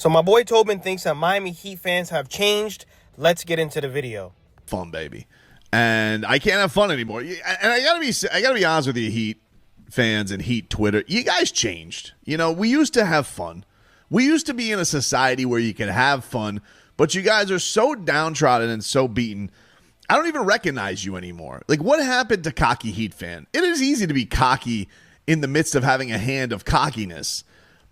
So my boy Tobin thinks that Miami Heat fans have changed. Let's get into the video. Fun, baby. And I can't have fun anymore. And I gotta be honest with you, Heat fans and Heat Twitter. You guys changed. You know, we used to have fun. We used to be in a society where you could have fun, but you guys are so downtrodden and so beaten. I don't even recognize you anymore. Like, what happened to cocky Heat fan? It is easy to be cocky in the midst of having a hand of cockiness,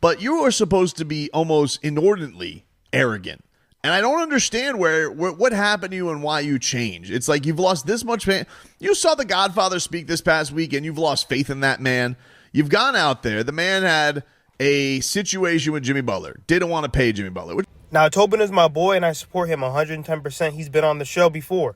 but you are supposed to be almost inordinately arrogant. And I don't understand what happened to you and why you changed. It's like you've lost this much faith. You saw The Godfather speak this past week, and you've lost faith in that man. You've gone out there. The man had a situation with Jimmy Butler. Didn't want to pay Jimmy Butler. Now, Tobin is my boy, and I support him 110%. He's been on the show before.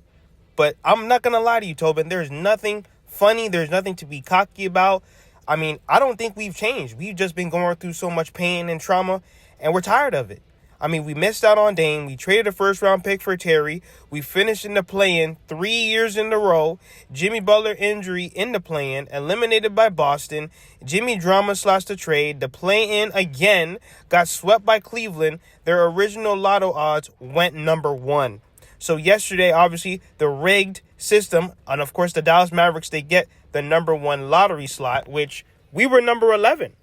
But I'm not going to lie to you, Tobin. There's nothing funny. There's nothing to be cocky about. I mean, I don't think we've changed. We've just been going through so much pain and trauma, and we're tired of it. I mean, we missed out on Dame. We traded a first-round pick for Terry. We finished in the play-in 3 years in a row. Jimmy Butler injury in the play-in, eliminated by Boston. Jimmy drama / the trade. The play-in again got swept by Cleveland. Their original lotto odds went number 1. So yesterday, obviously, the rigged system, and of course the Dallas Mavericks, they get the number 1 lottery slot, which we were number 11.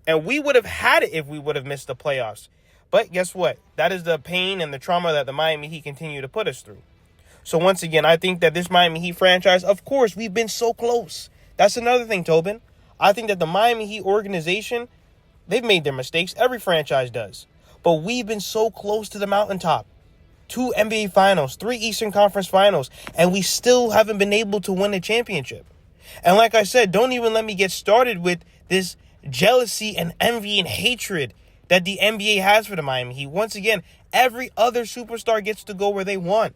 And we would have had it if we would have missed the playoffs. But guess what? That is the pain and the trauma that the Miami Heat continue to put us through. So once again, I think that this Miami Heat franchise, of course, we've been so close. That's another thing, Tobin. I think that the Miami Heat organization, they've made their mistakes. Every franchise does. But we've been so close to the mountaintop. 2 NBA Finals, 3 Eastern Conference Finals, and we still haven't been able to win a championship. And like I said, don't even let me get started with this jealousy and envy and hatred that the NBA has for the Miami Heat. Once again, every other superstar gets to go where they want.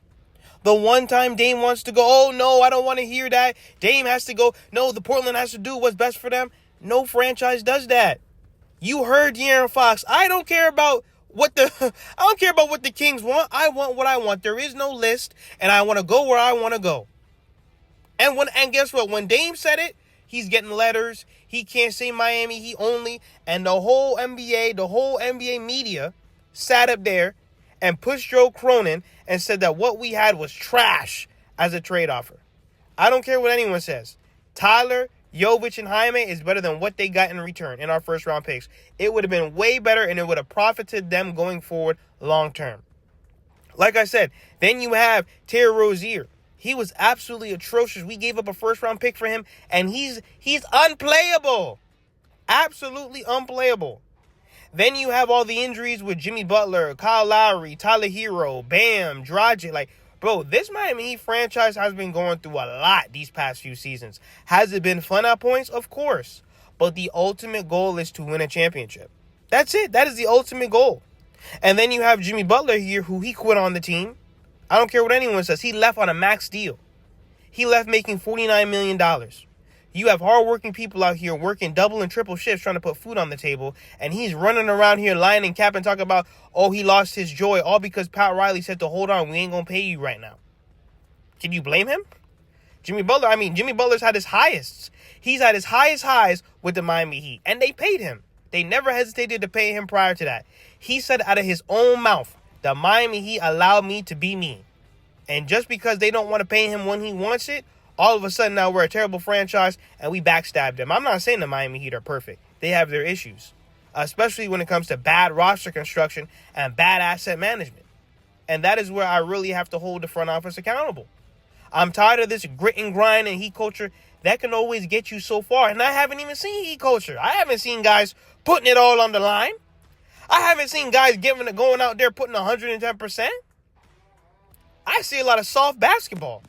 The one time Dame wants to go, oh, no, I don't want to hear that. Dame has to go. No, the Portland has to do what's best for them. No franchise does that. You heard De'Aaron Fox. I don't care about what the Kings want. I want what I want. There is no list, and I want to go where I want to go. And guess what? When Dame said it, he's getting letters. He can't say Miami Heat only. And the whole NBA media sat up there and pushed Joe Cronin and said that what we had was trash as a trade offer. I don't care what anyone says. Tyler, Jovic, and Jaime is better than what they got in return in our first-round picks. It would have been way better, and it would have profited them going forward long-term. Like I said, then you have Terry Rozier. He was absolutely atrocious. We gave up a first-round pick for him, and he's unplayable. Absolutely unplayable. Then you have all the injuries with Jimmy Butler, Kyle Lowry, Tyler Hero, Bam, Dragic. Like, bro, this Miami Heat franchise has been going through a lot these past few seasons. Has it been fun at points? Of course. But the ultimate goal is to win a championship. That's it. That is the ultimate goal. And then you have Jimmy Butler here, who he quit on the team. I don't care what anyone says. He left on a max deal. He left making $49 million. You have hardworking people out here working double and triple shifts trying to put food on the table, and he's running around here lying and capping, talking about, oh, he lost his joy, all because Pat Riley said to hold on, we ain't going to pay you right now. Can you blame him? Jimmy Butler's had his highest. He's had his highest highs with the Miami Heat, and they paid him. They never hesitated to pay him prior to that. He said out of his own mouth, the Miami Heat allowed me to be me. And just because they don't want to pay him when he wants it, all of a sudden now we're a terrible franchise and we backstabbed them. I'm not saying the Miami Heat are perfect. They have their issues, especially when it comes to bad roster construction and bad asset management. And that is where I really have to hold the front office accountable. I'm tired of this grit and grind and Heat culture that can always get you so far. And I haven't even seen Heat culture. I haven't seen guys putting it all on the line. I haven't seen guys going out there putting 110%. I see a lot of soft basketball.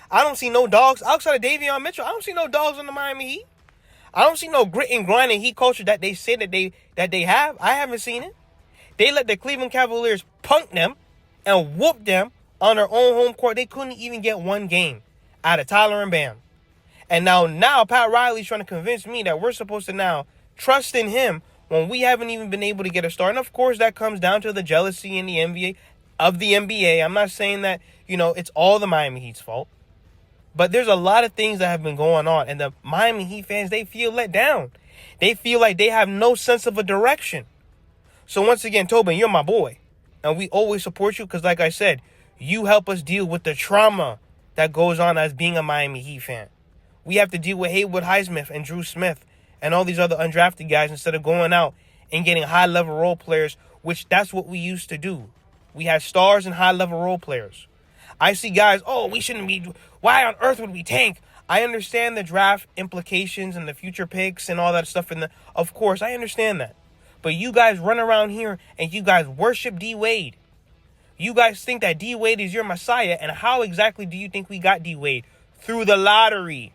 I don't see no dogs outside of Davion Mitchell. I don't see no dogs on the Miami Heat. I don't see no grit and grind and Heat culture that they say that they have. I haven't seen it. They let the Cleveland Cavaliers punk them and whoop them on their own home court. They couldn't even get one game out of Tyler and Bam. And now Pat Riley's trying to convince me that we're supposed to now trust in him when we haven't even been able to get a start. And of course, that comes down to the jealousy in the NBA. I'm not saying that, it's all the Miami Heat's fault. But there's a lot of things that have been going on. And the Miami Heat fans, they feel let down. They feel like they have no sense of a direction. So once again, Tobin, you're my boy. And we always support you because, like I said, you help us deal with the trauma that goes on as being a Miami Heat fan. We have to deal with Haywood Highsmith and Drew Smith and all these other undrafted guys instead of going out and getting high-level role players, which that's what we used to do. We had stars and high-level role players. I see guys, we shouldn't be, why on earth would we tank? I understand the draft implications and the future picks and all that stuff. Of course, I understand that. But you guys run around here and you guys worship D-Wade. You guys think that D-Wade is your messiah, and how exactly do you think we got D-Wade? Through the lottery.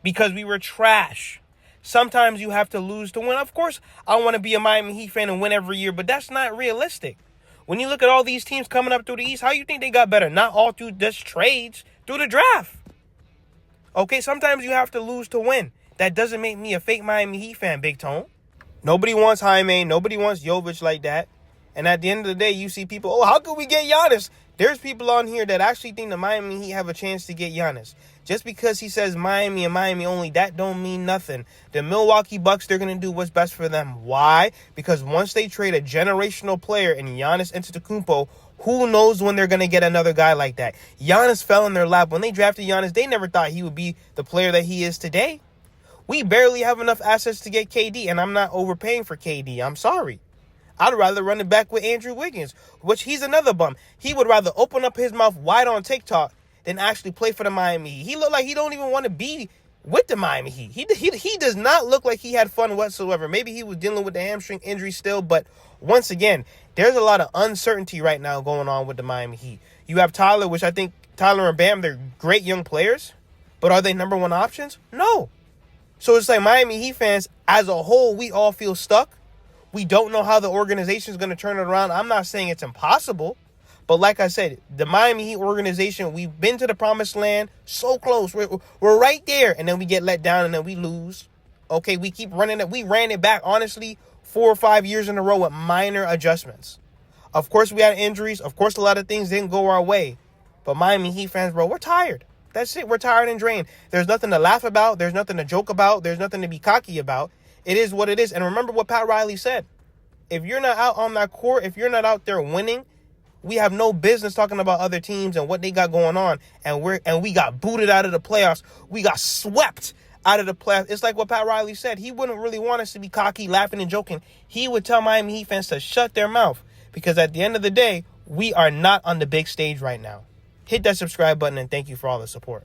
Because we were trash. Sometimes you have to lose to win. Of course, I want to be a Miami Heat fan and win every year, but that's not realistic. When you look at all these teams coming up through the East, how you think they got better? Not all through just trades, through the draft. Okay, sometimes you have to lose to win. That doesn't make me a fake Miami Heat fan, Big Tone. Nobody wants Jaime. Nobody wants Jovic like that. And at the end of the day, you see people, how could we get Giannis? There's people on here that actually think the Miami Heat have a chance to get Giannis. Just because he says Miami and Miami only, that don't mean nothing. The Milwaukee Bucks, they're going to do what's best for them. Why? Because once they trade a generational player in Giannis Antetokounmpo, who knows when they're going to get another guy like that? Giannis fell in their lap. When they drafted Giannis, they never thought he would be the player that he is today. We barely have enough assets to get KD, and I'm not overpaying for KD. I'm sorry. I'd rather run it back with Andrew Wiggins, which he's another bum. He would rather open up his mouth wide on TikTok than actually play for the Miami Heat. He looked like he don't even want to be with the Miami Heat. He does not look like he had fun whatsoever. Maybe he was dealing with the hamstring injury still, but once again, there's a lot of uncertainty right now going on with the Miami Heat. You have Tyler, which I think Tyler and Bam, they're great young players, but are they number one options? No. So it's like Miami Heat fans, as a whole, we all feel stuck. We don't know how the organization is going to turn it around. I'm not saying it's impossible. But like I said, the Miami Heat organization, we've been to the promised land, so close. We're right there, and then we get let down, and then we lose. Okay, we keep running it. We ran it back, honestly, 4 or 5 years in a row with minor adjustments. Of course, we had injuries. Of course, a lot of things didn't go our way. But Miami Heat fans, bro, we're tired. That's it. We're tired and drained. There's nothing to laugh about. There's nothing to joke about. There's nothing to be cocky about. It is what it is. And remember what Pat Riley said. If you're not out on that court, if you're not out there winning, we have no business talking about other teams and what they got going on. And we got booted out of the playoffs. We got swept out of the playoffs. It's like what Pat Riley said. He wouldn't really want us to be cocky, laughing, and joking. He would tell Miami Heat fans to shut their mouth. Because at the end of the day, we are not on the big stage right now. Hit that subscribe button and thank you for all the support.